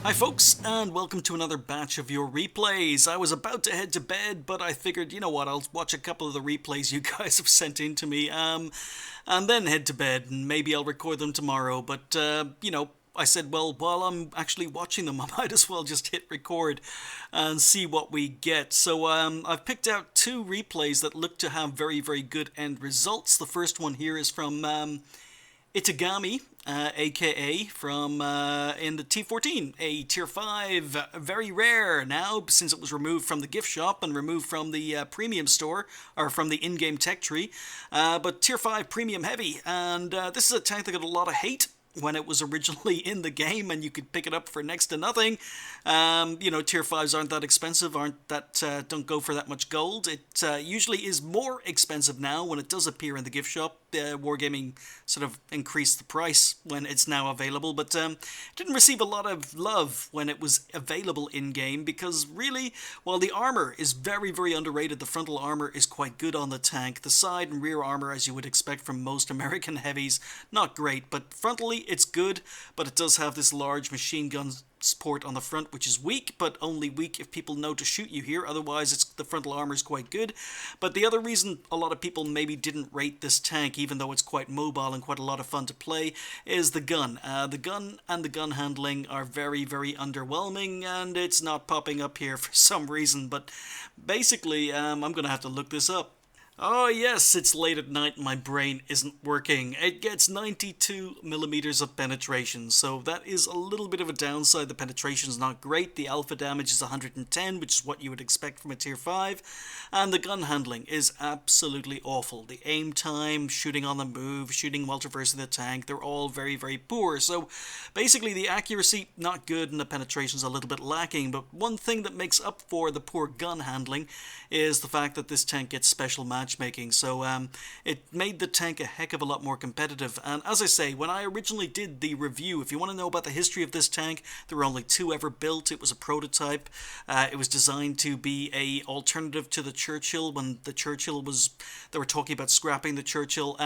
Hi folks, and welcome to another batch of your replays. I was about to head to bed, but I figured, you know what, I'll watch a couple of the replays you guys have sent in to me, and then head to bed, and maybe I'll record them tomorrow, but, I said, well, while I'm actually watching them, I might as well just hit record and see what we get. So I've picked out two replays that look to have very, very good end results. The first one here is from Ittogami, aka from in the T14, a tier 5, very rare now since it was removed from the gift shop and removed from the premium store, or from the in-game tech tree, but tier 5 premium heavy, and this is a tank that got a lot of hate when it was originally in the game and you could pick it up for next to nothing. Tier 5s aren't that expensive, don't go for that much gold. It usually is more expensive now when it does appear in the gift shop. Wargaming sort of increased the price when it's now available, but didn't receive a lot of love when it was available in-game because really, while the armor is very, very underrated, the frontal armor is quite good on the tank. The side and rear armor, as you would expect from most American heavies, not great, but frontally it's good, but it does have this large machine gun support on the front, which is weak, but only weak if people know to shoot you here. Otherwise, the frontal armor is quite good. But the other reason a lot of people maybe didn't rate this tank, even though it's quite mobile and quite a lot of fun to play, is the gun. The gun and the gun handling are very, very underwhelming, and it's not popping up here for some reason. But basically, I'm going to have to look this up. Oh yes, it's late at night and my brain isn't working. It gets 92 millimeters of penetration, so that is a little bit of a downside. The penetration is not great. The alpha damage is 110, which is what you would expect from a tier 5. And the gun handling is absolutely awful. The aim time, shooting on the move, shooting while traversing the tank, they're all very, very poor. So basically the accuracy, not good, and the penetration is a little bit lacking. But one thing that makes up for the poor gun handling is the fact that this tank gets special matchmaking, so it made the tank a heck of a lot more competitive. And as I say, when I originally did the review, if you want to know about the history of this tank, there were only 2 ever built. It was a prototype. It was designed to be a alternative to the Churchill when the Churchill was, they were talking about scrapping the Churchill.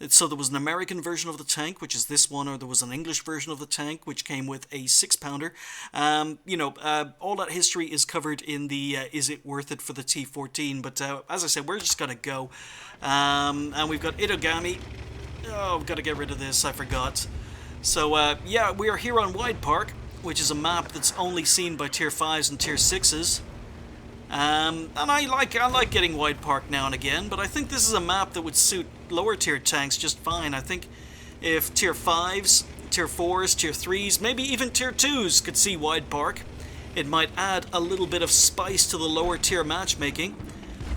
So there was an American version of the tank, which is this one, or there was an English version of the tank, which came with a 6-pounder. All that history is covered in the Is It Worth It for the T14, but as I said, we're just gonna go, and we've got Ittogami. Oh, I've got to get rid of this, I forgot. So yeah, we are here on Wide Park, which is a map that's only seen by tier 5s and tier 6s, and I like getting Wide Park now and again, but I think this is a map that would suit lower tier tanks just fine. I think if tier 5s, tier 4s, tier 3s, maybe even tier 2s could see Wide Park, it might add a little bit of spice to the lower tier matchmaking.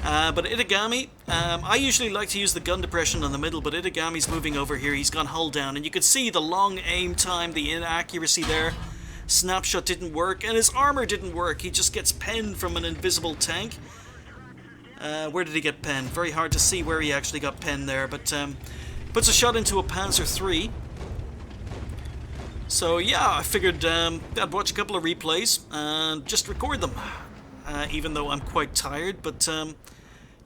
But Ittogami, I usually like to use the gun depression on the middle, but Ittogami's moving over here. He's gone hull down, and you can see the long aim time, the inaccuracy there. Snapshot didn't work, and his armor didn't work. He just gets penned from an invisible tank. Where did he get penned? Very hard to see where he actually got penned there, but puts a shot into a Panzer III. So yeah, I figured I'd watch a couple of replays and just record them, even though I'm quite tired, but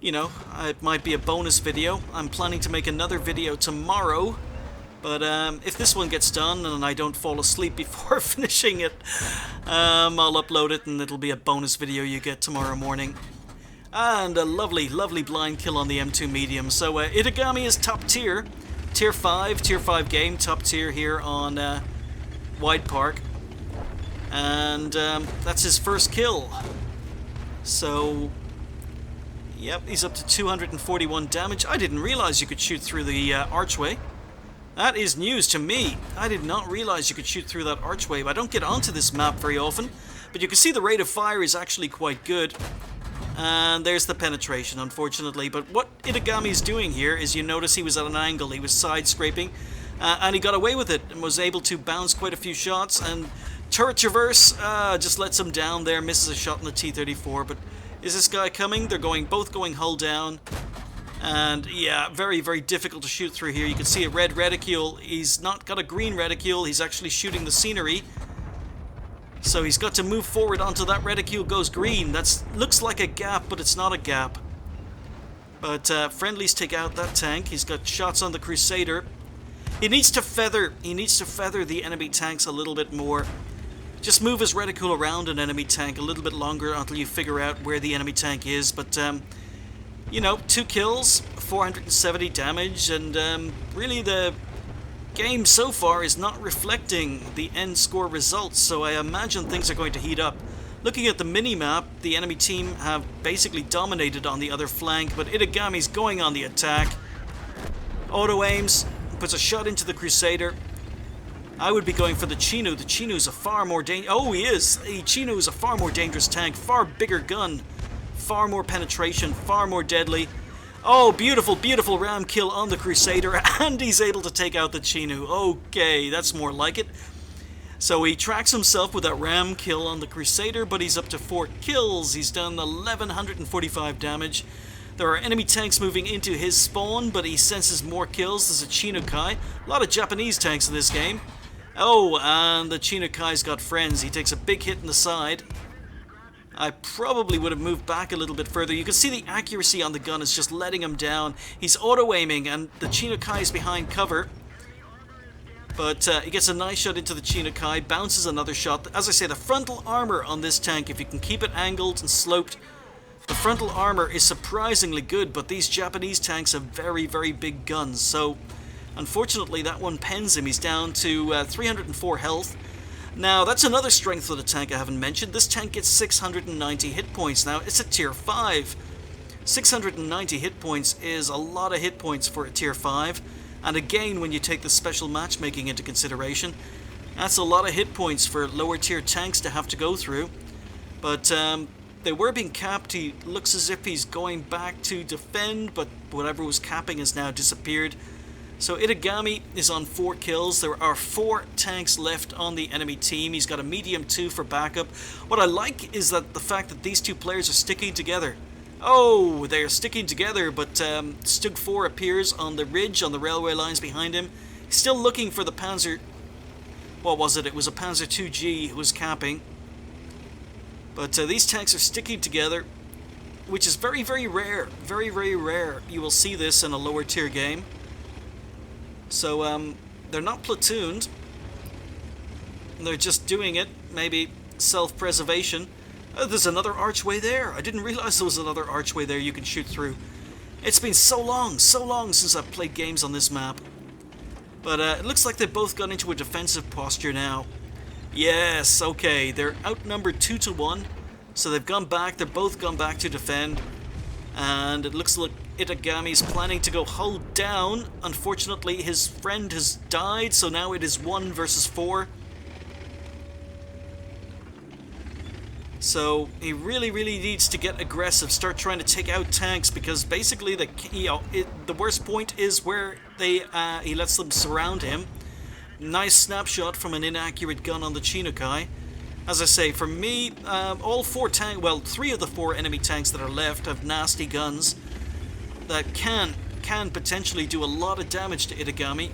it might be a bonus video. I'm planning to make another video tomorrow, but if this one gets done and I don't fall asleep before finishing it, I'll upload it and it'll be a bonus video you get tomorrow morning. And a lovely, lovely blind kill on the M2 medium. So Ittogami is top tier, tier 5 game, top tier here on Wide Park, and that's his first kill. So yep, he's up to 241 damage. I didn't realize you could shoot through the archway. That is news to me. I did not realize you could shoot through that archway. I don't get onto this map very often, but you can see the rate of fire is actually quite good. And there's the penetration, unfortunately. But what Ittogami's doing here is, you notice he was at an angle. He was side scraping. And he got away with it and was able to bounce quite a few shots, and turret traverse just lets him down there, misses a shot in the T-34. But is this guy coming? They're both going hull down, and yeah, very, very difficult to shoot through here. You can see a red reticule. He's not got a green reticule, he's actually shooting the scenery. So he's got to move forward until that reticule goes green. That looks like a gap, but it's not a gap. But friendlies take out that tank. He's got shots on the Crusader. He needs to feather the enemy tanks a little bit more. just move his reticle around an enemy tank a little bit longer until you figure out where the enemy tank is. But, you know, 2 kills, 470 damage, and really the game so far is not reflecting the end score results, so I imagine things are going to heat up. Looking at the mini-map, the enemy team have basically dominated on the other flank, but Ittogami's going on the attack. Auto-aims, puts a shot into the Crusader. I would be going for the Chinu. The Chinu's a far more oh, he is! The Chinu's a far more dangerous tank, far bigger gun, far more penetration, far more deadly. Oh, beautiful, beautiful ram kill on the Crusader, and he's able to take out the Chinu. Okay, that's more like it. So he tracks himself with that ram kill on the Crusader, but he's up to 4 kills. He's done 1145 damage. There are enemy tanks moving into his spawn, but he senses more kills. There's a Chinokai. A lot of Japanese tanks in this game. Oh, and the Chinokai's got friends. He takes a big hit in the side. I probably would have moved back a little bit further. You can see the accuracy on the gun is just letting him down. He's auto-aiming, and the Chinokai's behind cover. But he gets a nice shot into the Chinokai, bounces another shot. As I say, the frontal armor on this tank, if you can keep it angled and sloped, the frontal armor is surprisingly good, but these Japanese tanks have very, very big guns. So, unfortunately, that one pens him. He's down to 304 health. Now, that's another strength of the tank I haven't mentioned. This tank gets 690 hit points. Now, it's a tier 5. 690 hit points is a lot of hit points for a tier 5. And again, when you take the special matchmaking into consideration, that's a lot of hit points for lower tier tanks to have to go through. But they were being capped. He looks as if he's going back to defend, but whatever was capping has now disappeared. So Ittogami is on 4 kills. There are 4 tanks left on the enemy team. He's got a medium 2 for backup. What I like is that the fact that these two players are sticking together. Oh, they are sticking together, but Stug 4 appears on the ridge, on the railway lines behind him. He's still looking for the Panzer... What was it? It was a Panzer 2G who was capping. But these tanks are sticking together, which is very, very rare. Very, very rare. You will see this in a lower tier game. So, they're not platooned. They're just doing it, maybe self-preservation. Oh, there's another archway there. I didn't realize there was another archway there you can shoot through. It's been so long since I've played games on this map. But it looks like they've both gone into a defensive posture now. Yes, okay, they're outnumbered 2-1. So they've gone back, they're both gone back to defend. And it looks like Ittogami's planning to go hold down. Unfortunately, his friend has died, so now it is 1 versus 4. So he really, really needs to get aggressive, start trying to take out tanks, because basically the worst point is where he lets them surround him. Nice snapshot from an inaccurate gun on the Chinokai. As I say, for me, all 3 of the 4 enemy tanks that are left have nasty guns that can potentially do a lot of damage to Ittogami.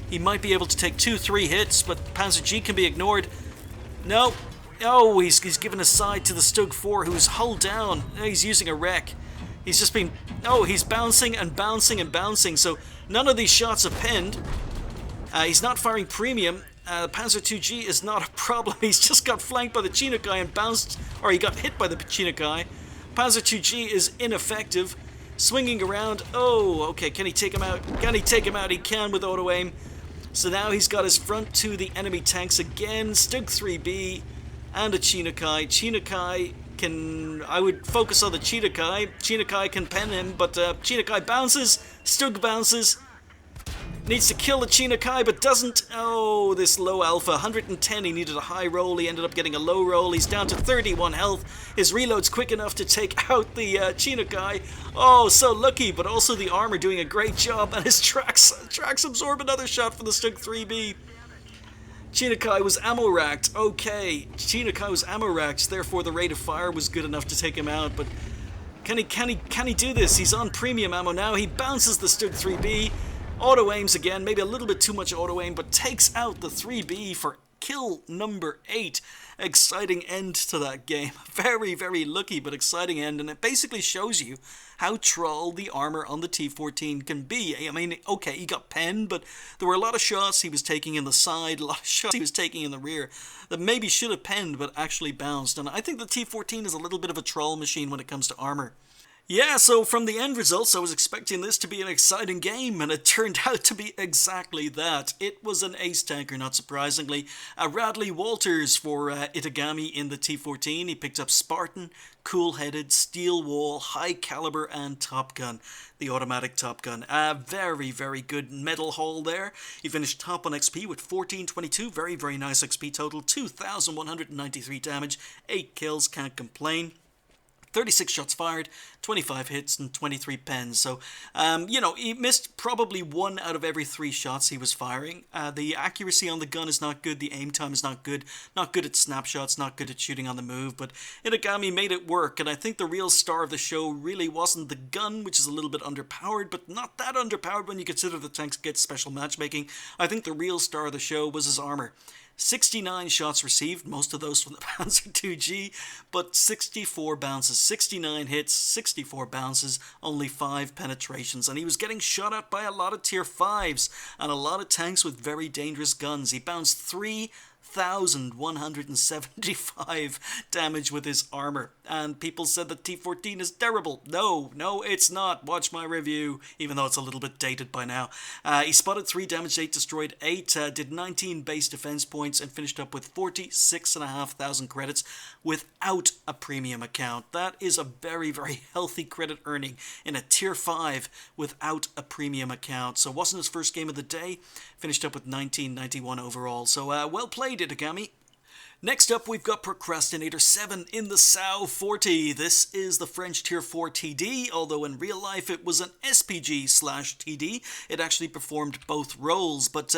He might be able to take 2-3 hits, but Panzer G can be ignored. No. Oh, he's given a side to the Stug 4, who's hull down. He's using a wreck. He's just been... Oh, he's bouncing and bouncing and bouncing, so none of these shots have pinned. He's not firing premium. Panzer 2G is not a problem. He's just got flanked by the Chinokai and bounced... Or he got hit by the Chinokai. Panzer 2G is ineffective. Swinging around. Oh, okay, can he take him out? Can he take him out? He can with auto-aim. So now he's got his front to the enemy tanks again. Stug 3B... and a Chinokai. Chinokai can... I would focus on the Chinokai. Chinokai can pen him, but Chinokai bounces. Stug bounces. Needs to kill the Chinokai, but doesn't. Oh, this low alpha. 110, he needed a high roll. He ended up getting a low roll. He's down to 31 health. His reload's quick enough to take out the Chinokai. Oh, so lucky, but also the armor doing a great job. And his tracks absorb another shot for the Stug 3B. Chinokai was ammo racked. Okay, Chinokai was ammo racked, therefore the rate of fire was good enough to take him out, but can he do this? He's on premium ammo now. He bounces the Stug 3B, auto aims again, maybe a little bit too much auto aim, but takes out the 3B for kill number 8. exciting end to that game. Very, very lucky but exciting end, and it basically shows you how troll the armor on the T14 can be. I mean, okay, he got penned, but there were a lot of shots he was taking in the side, a lot of shots he was taking in the rear that maybe should have penned but actually bounced, and I think the T14 is a little bit of a troll machine when it comes to armor. Yeah, so from the end results, I was expecting this to be an exciting game, and it turned out to be exactly that. It was an ace tanker, not surprisingly. Radley Walters for Ittogami in the T14. He picked up Spartan, Cool-Headed, Steel Wall, High Caliber, and Top Gun, the automatic Top Gun. Very, very good medal haul there. He finished top on XP with 1422, very, very nice XP total, 2,193 damage, 8 kills, can't complain. 36 shots fired, 25 hits, and 23 pens. So, he missed probably 1 out of every 3 shots he was firing. The accuracy on the gun is not good. The aim time is not good. Not good at snapshots, not good at shooting on the move. But Ittogami made it work, and I think the real star of the show really wasn't the gun, which is a little bit underpowered, but not that underpowered when you consider the tanks get special matchmaking. I think the real star of the show was his armor. 69 shots received, most of those from the Panzer 2G, but 64 bounces, 69 hits, 64 bounces, only 5 penetrations, and he was getting shot at by a lot of tier 5s and a lot of tanks with very dangerous guns. He bounced 3,175 damage with his armor, and people said that T14 is terrible. No, it's not. Watch my review, even though it's a little bit dated by now. He spotted 3 damaged 8, destroyed 8, did 19 base defense points, and finished up with 46,500 credits without a premium account. That is a very, very healthy credit earning in a tier 5 without a premium account. So it wasn't his first game of the day. Finished up with 1991 overall. So well played, Ittogami. Next up, we've got Procrastinator7 in the SAU 40. This is the French Tier 4 TD, although in real life it was an SPG/TD. It actually performed both roles, but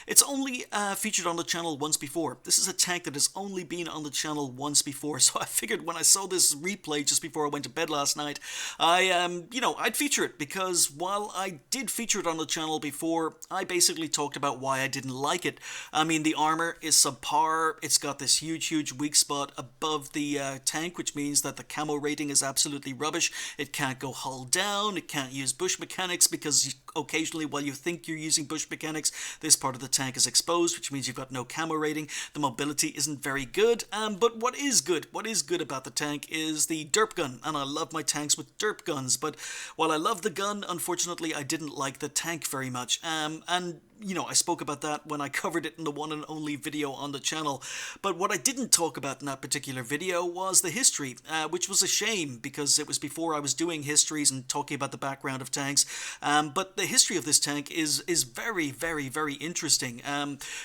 it's only featured on the channel once before. This is a tank that has only been on the channel once before, so I figured when I saw this replay just before I went to bed last night, I'd feature it, because while I did feature it on the channel before, I basically talked about why I didn't like it. I mean, the armor is subpar, it's got this huge weak spot above the tank, which means that the camo rating is absolutely rubbish. It can't go hull down, it can't use bush mechanics, because occasionally while you think you're using bush mechanics, this part of the tank is exposed, which means you've got no camo rating. The mobility isn't very good, but what is good about the tank is the derp gun, and I love my tanks with derp guns, but while I love the gun, unfortunately I didn't like the tank very much, and I spoke about that when I covered it in the one and only video on the channel. But what I didn't talk about in that particular video was the history, which was a shame, because it was before I was doing histories and talking about the background of tanks. But the history of this tank is very, very, very interesting.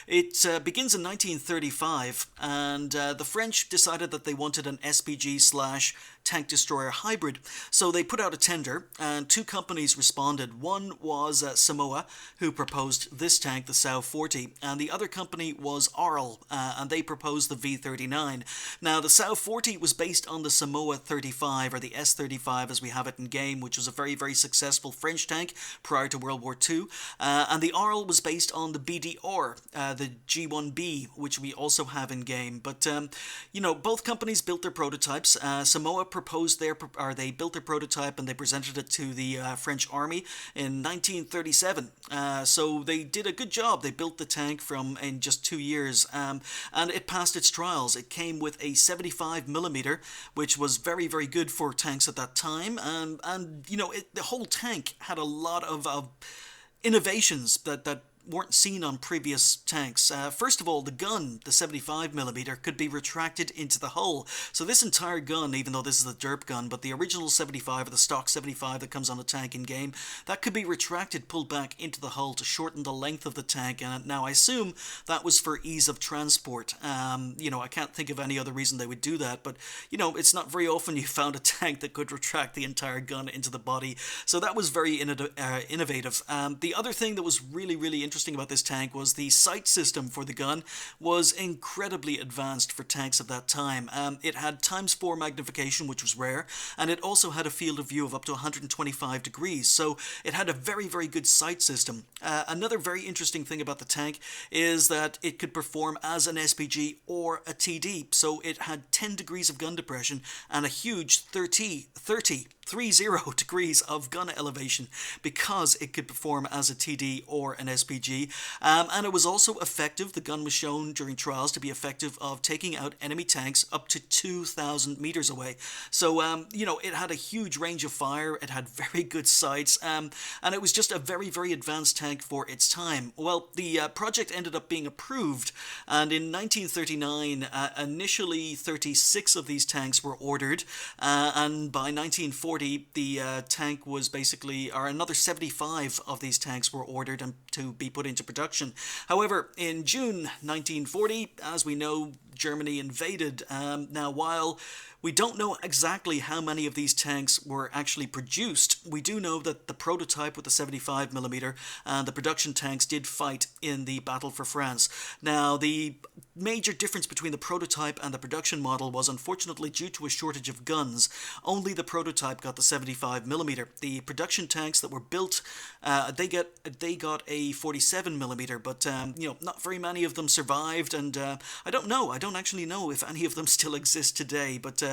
It begins in 1935, and the French decided that they wanted an SPG/tank destroyer hybrid. So they put out a tender, and 2 companies responded. One was Samoa, who proposed this tank, the SAU 40, and the other company was Arl, and they proposed the V39. Now, the SAU 40 was based on the Samoa 35, or the S35 as we have it in game, which was a very, very successful French tank prior to World War II, and the Arl was based on the BDR, the G1B, which we also have in game. But, both companies built their prototypes. Samoa they built their prototype and they presented it to the French army in 1937. So they did a good job. They built the tank in just 2 years, and it passed its trials. It came with a 75mm, which was very, very good for tanks at that time, and the whole tank had a lot of innovations that weren't seen on previous tanks. First of all, the gun, the 75mm, could be retracted into the hull. So this entire gun, even though this is the derp gun, but the original 75, or the stock 75 that comes on the tank in game, that could be retracted, pulled back into the hull to shorten the length of the tank. And now I assume that was for ease of transport. I can't think of any other reason they would do that, but it's not very often you found a tank that could retract the entire gun into the body. So that was very innovative. The other thing that was really, really interesting about this tank was the sight system for the gun was incredibly advanced for tanks of that time. It had ×4 magnification, which was rare, and it also had a field of view of up to 125 degrees, so it had a very, very good sight system. Another very interesting thing about the tank is that it could perform as an SPG or a TD, so it had 10 degrees of gun depression and a huge 30 degrees of gun elevation because it could perform as a TD or an SPG, and it was also effective. The gun was shown during trials to be effective of taking out enemy tanks up to 2,000 meters away. So it had a huge range of fire, it had very good sights, and it was just a very, very advanced tank for its time. Well, the project ended up being approved, and in 1939 initially 36 of these tanks were ordered, and by 1940 the tank was basically, or another 75 of these tanks were ordered and to be put into production. However, in June 1940, as we know, Germany invaded. Now, while we don't know exactly how many of these tanks were actually produced, we do know that the prototype with the 75mm and the production tanks did fight in the Battle for France. Now, the major difference between the prototype and the production model was, unfortunately, due to a shortage of guns. Only the prototype got the 75mm. The production tanks that were built, they got a 47mm, but not very many of them survived, and I don't actually know if any of them still exist today, but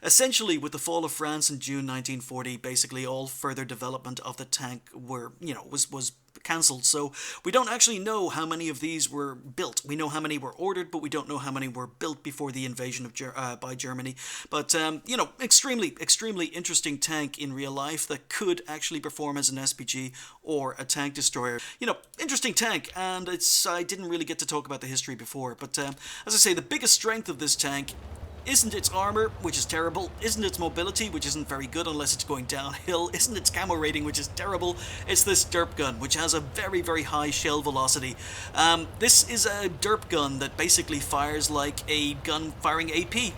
essentially with the fall of France in June 1940, basically all further development of the tank was cancelled. So we don't actually know how many of these were built. We know how many were ordered, but we don't know how many were built before the invasion of by Germany. But extremely interesting tank in real life that could actually perform as an SPG or a tank destroyer. Interesting tank, and I didn't really get to talk about the history before, but as I say, the biggest strength of this tank isn't its armor, which is terrible, isn't its mobility, which isn't very good unless it's going downhill, isn't its camo rating, which is terrible. It's this derp gun, which has a very, very high shell velocity. This is a derp gun that basically fires like a gun firing AP.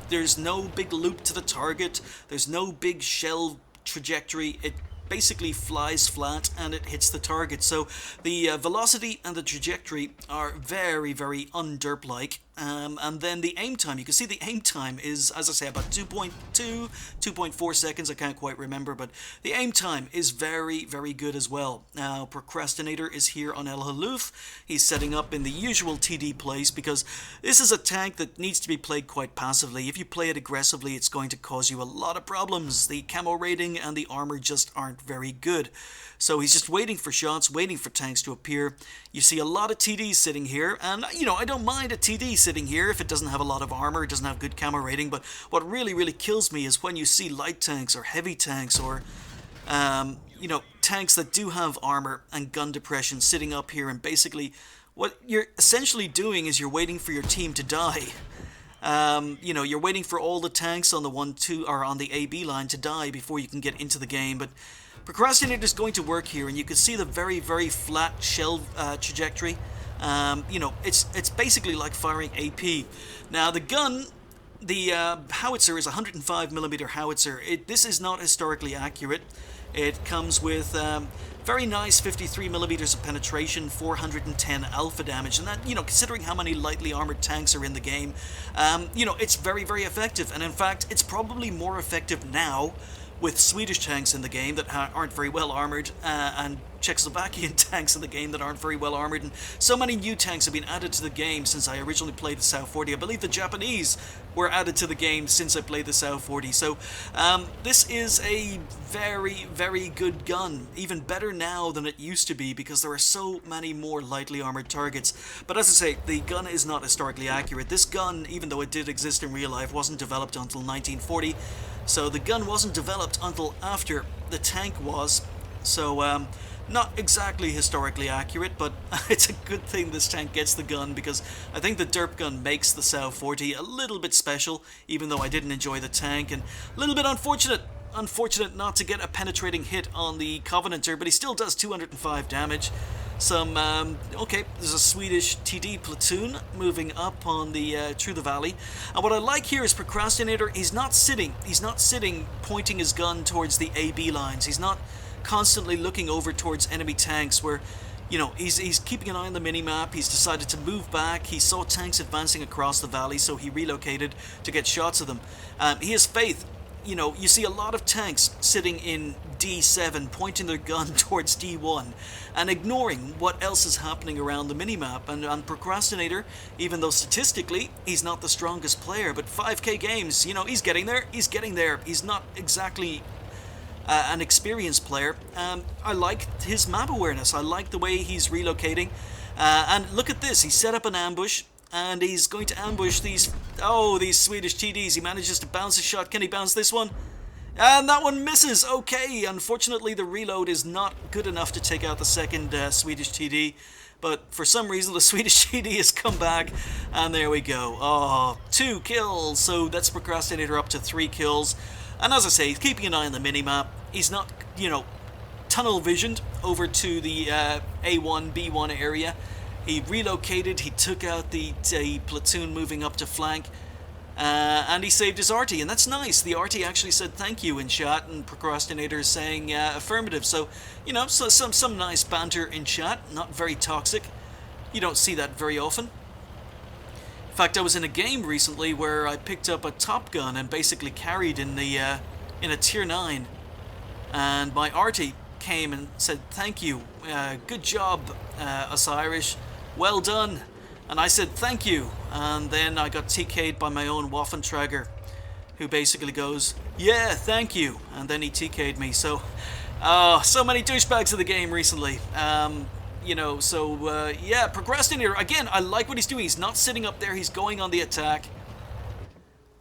There's no big loop to the target, there's no big shell trajectory. It basically flies flat and it hits the target. So the velocity and the trajectory are very, very un-derp-like. And then the aim time, you can see the aim time is, as I say, about 2.4 seconds, I can't quite remember, but the aim time is very, very good as well. Now, Procrastinator is here on El Haluf. He's setting up in the usual TD place because this is a tank that needs to be played quite passively. If you play it aggressively, it's going to cause you a lot of problems. The camo rating and the armor just aren't very good. So he's just waiting for shots, waiting for tanks to appear. You see a lot of TDs sitting here, and I don't mind a TD sitting here if it doesn't have a lot of armor, it doesn't have good camo rating, but what really, really kills me is when you see light tanks or heavy tanks or tanks that do have armor and gun depression sitting up here, and basically what you're essentially doing is you're waiting for your team to die. You're waiting for all the tanks on the 1-2 or on the AB line to die before you can get into the game, but Procrastinator is going to work here, and you can see the very, very flat shell trajectory. It's basically like firing AP. Now the gun, the howitzer is a 105mm howitzer. This is not historically accurate. It comes with very nice 53mm of penetration, 410 alpha damage, and that, considering how many lightly armored tanks are in the game, it's very, very effective. And in fact, it's probably more effective now with Swedish tanks in the game that aren't very well armoured, and Czechoslovakian tanks in the game that aren't very well armoured, and so many new tanks have been added to the game since I originally played the South 40. I believe the Japanese were added to the game since I played the South 40. So this is a very, very good gun, even better now than it used to be because there are so many more lightly armoured targets. But as I say, the gun is not historically accurate. This gun, even though it did exist in real life, wasn't developed until 1940. So the gun wasn't developed until after the tank was. So not exactly historically accurate, but it's a good thing this tank gets the gun because I think the derp gun makes the South 40 a little bit special, even though I didn't enjoy the tank, and a little bit unfortunate not to get a penetrating hit on the Covenanter, but he still does 205 damage. Okay, there's a Swedish TD platoon moving up on the through the valley, and what I like here is Procrastinator. He's not sitting pointing his gun towards the AB lines. He's not constantly looking over towards enemy tanks where You know, he's keeping an eye on the mini-map. He's decided to move back. He saw tanks advancing across the valley, so he relocated to get shots of them. He has faith. You know, you see a lot of tanks sitting in D7 pointing their gun towards D1 and ignoring what else is happening around the minimap. And Procrastinator, even though statistically he's not the strongest player, but 5k games, you know, he's getting there. He's not exactly an experienced player. I like his map awareness. I like the way he's relocating. And look at this. He set up an ambush. And he's going to ambush these Swedish TDs. He manages to bounce a shot. Can he bounce this one? And that one misses. Okay, unfortunately the reload is not good enough to take out the second Swedish TD. But for some reason the Swedish TD has come back. And there we go. Oh, 2 kills. So that's Procrastinator up to 3 kills. And as I say, he's keeping an eye on the minimap. He's not, you know, tunnel visioned over to the A1, B1 area. He relocated, he took out the platoon moving up to flank, and he saved his arty, and that's nice. The arty actually said thank you in chat, and Procrastinator is saying affirmative. So, you know, so some nice banter in chat, not very toxic. You don't see that very often. In fact, I was in a game recently where I picked up a Top Gun and basically carried in a tier 9, and my arty came and said thank you, good job, Osirish. Well done. And I said thank you, and then I got TK'd by my own Waffentrager, who basically goes, yeah, thank you, and then he TK'd me. So so many douchebags of the game recently. You know, so yeah, Procrastinator, again, I like what he's doing. He's not sitting up there, he's going on the attack.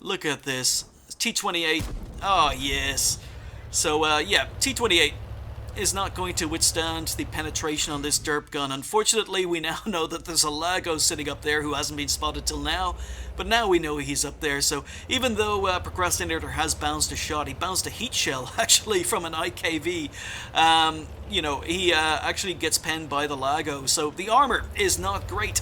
Look at this. T28. Oh yes. So yeah, T28 is not going to withstand the penetration on this derp gun. Unfortunately, we now know that there's a Lago sitting up there who hasn't been spotted till now, but now we know he's up there. So even though Procrastinator has bounced a shot, he bounced a heat shell actually from an IKV. You know, he actually gets penned by the Lago. So the armor is not great.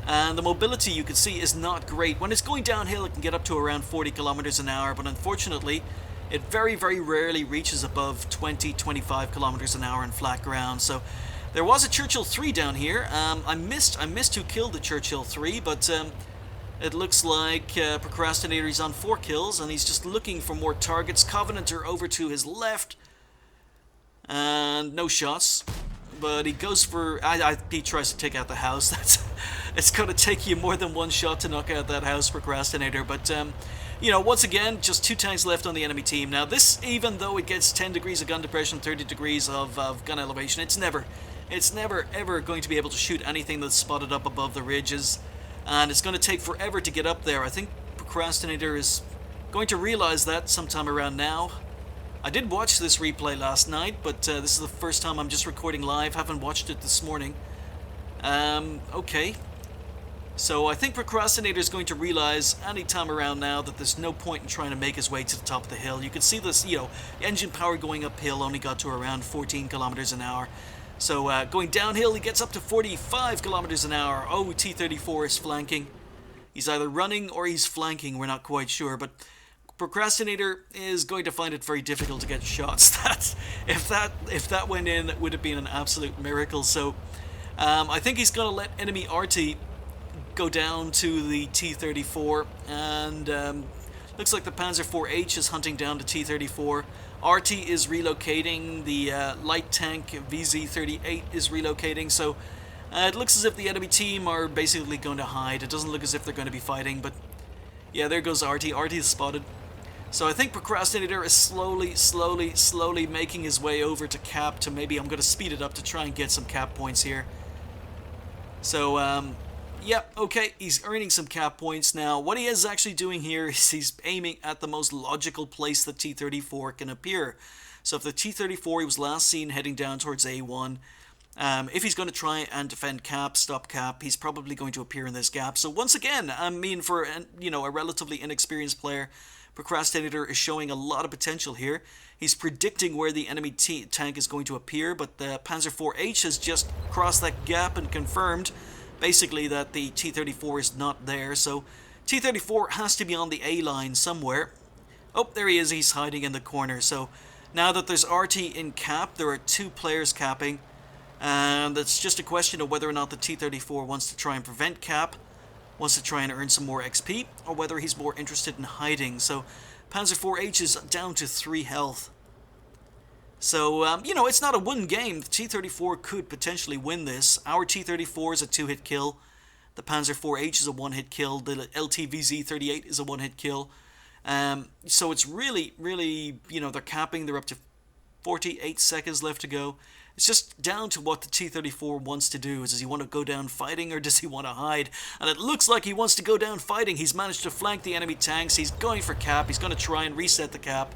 And the mobility, you can see, is not great. When it's going downhill, it can get up to around 40 kilometers an hour, but unfortunately, it very, very rarely reaches above 20-25 kilometers an hour in flat ground. So there was a Churchill 3 down here. I missed who killed the Churchill 3, but it looks like Procrastinator is on 4 kills, and he's just looking for more targets. Covenanter over to his left, and no shots. But he goes for... he tries to take out the house. It's going to take you more than one shot to knock out that house, Procrastinator. But you know, once again, just 2 tanks left on the enemy team. Now this, even though it gets 10 degrees of gun depression, 30 degrees of gun elevation, it's never ever going to be able to shoot anything that's spotted up above the ridges, and it's going to take forever to get up there. I think Procrastinator is going to realize that sometime around now. I did watch this replay last night, but this is the first time I'm just recording live. Haven't watched it this morning. Okay. So I think Procrastinator is going to realize any time around now that there's no point in trying to make his way to the top of the hill. You can see this, you know, engine power going uphill only got to around 14 kilometers an hour. So going downhill, he gets up to 45 kilometers an hour. Oh, T-34 is flanking. He's either running or he's flanking. We're not quite sure, but Procrastinator is going to find it very difficult to get shots. If that went in, it would have been an absolute miracle. So I think he's going to let enemy RT go down to the T-34, and looks like the Panzer IV-H is hunting down the T-34. RT is relocating, the light tank VZ-38 is relocating, so it looks as if the enemy team are basically going to hide. It doesn't look as if they're going to be fighting, but yeah, there goes RT. RT is spotted. So I think Procrastinator is slowly making his way over to cap. To maybe I'm going to speed it up to try and get some cap points here. So yep, okay, he's earning some cap points now. What he is actually doing here is he's aiming at the most logical place the T-34 can appear. So if the T-34 he was last seen heading down towards A1, if he's going to try and defend cap, stop cap, he's probably going to appear in this gap. So once again, I mean, for you know, a relatively inexperienced player, Procrastinator is showing a lot of potential here. He's predicting where the enemy tank is going to appear, but the Panzer IV-H has just crossed that gap and confirmed basically that the T-34 is not there. So T-34 has to be on the A line somewhere. Oh, there he is. He's hiding in the corner. So now that there's RT in cap, there are 2 players capping. And it's just a question of whether or not the T-34 wants to try and prevent cap, wants to try and earn some more XP, or whether he's more interested in hiding. So Panzer IV-H is down to 3 health. So, you know, it's not a one game. The T-34 could potentially win this. Our T-34 is a 2-hit kill. The Panzer IV-H is a 1-hit kill. The LTVZ-38 is a 1-hit kill. So it's really, you know, they're capping. They're up to 48 seconds left to go. It's just down to what the T-34 wants to do. Does he want to go down fighting, or does he want to hide? And it looks like he wants to go down fighting. He's managed to flank the enemy tanks. He's going for cap. He's going to try and reset the cap.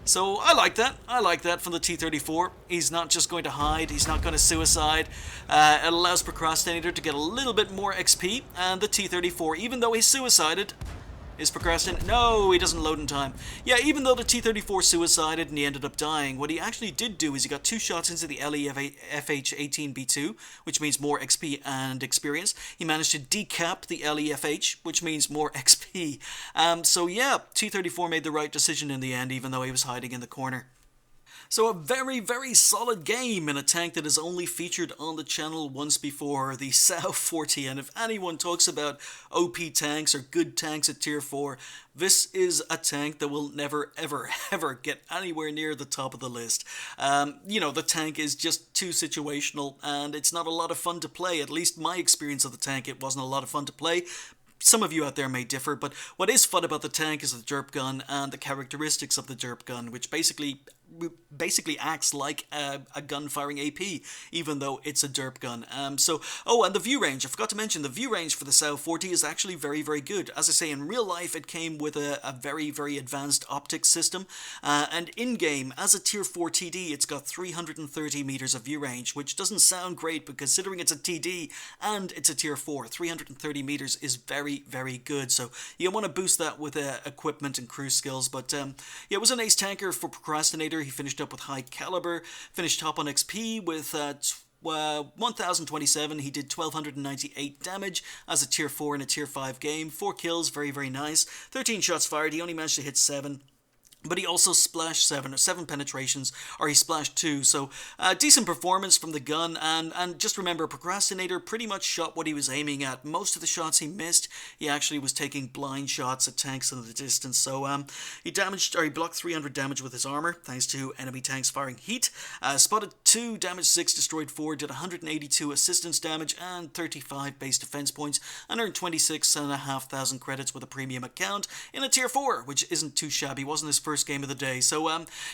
So I like that. I like that from the T-34. He's not just going to hide. He's not going to suicide. It allows Procrastinator to get a little bit more XP. And the T-34, even though he suicided, is procrastinating. No, he doesn't load in time. Yeah, even though the T-34 suicided and he ended up dying, what he actually did do is he got 2 shots into the LEFH-18B2, which means more XP and experience. He managed to decap the LEFH, which means more XP. So yeah, T-34 made the right decision in the end, even though he was hiding in the corner. So a very solid game in a tank that has only featured on the channel once before, the SAU-40. And if anyone talks about OP tanks or good tanks at tier 4, this is a tank that will never ever get anywhere near the top of the list. You know, the tank is just too situational and it's not a lot of fun to play. At least my experience of the tank, it wasn't a lot of fun to play. Some of you out there may differ, but what is fun about the tank is the derp gun and the characteristics of the derp gun, which basically acts like a gun-firing AP, even though it's a derp gun. And the view range. I forgot to mention, the view range for the SAU-40 is actually very good. As I say, in real life, it came with a very advanced optics system, and in-game, as a Tier 4 TD, it's got 330 meters of view range, which doesn't sound great, but considering it's a TD and it's a Tier 4, 330 meters is very good. So you want to boost that with equipment and crew skills. But yeah, it was an ace tanker for Procrastinator. He finished up with high caliber, finished top on XP with 1027. He did 1298 damage as a tier 4 in a tier 5 game. 4 kills, very nice. 13 shots fired. He only managed to hit 7. But he also splashed 7 penetrations, or he splashed 2, so decent performance from the gun, and just remember, Procrastinator pretty much shot what he was aiming at. Most of the shots he missed, he actually was taking blind shots at tanks in the distance, so he blocked 300 damage with his armor, thanks to enemy tanks firing heat, spotted 2, damaged 6, destroyed 4, did 182 assistance damage and 35 base defense points, and earned 26,500 credits with a premium account in a tier 4, which isn't too shabby. Wasn't his first game of the day. So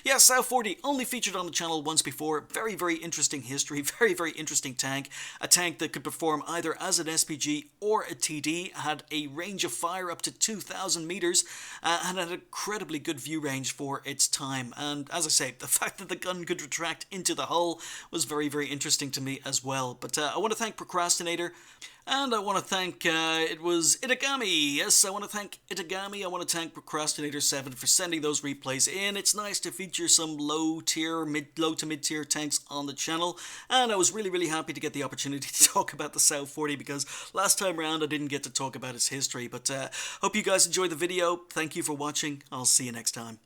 yeah, SAU-40 only featured on the channel once before. Very interesting history, very interesting tank. A tank that could perform either as an SPG or a TD, had a range of fire up to 2,000 meters, and had an incredibly good view range for its time. And as I say, the fact that the gun could retract into the hull was very interesting to me as well. But I want to thank Procrastinator, and I want to thank, it was Ittogami. Yes, I want to thank Ittogami. I want to thank Procrastinator7 for sending those replays in. It's nice to feature some low to mid tier tanks on the channel. And I was really happy to get the opportunity to talk about the SAU-40, because last time around I didn't get to talk about its history. But hope you guys enjoyed the video. Thank you for watching. I'll see you next time.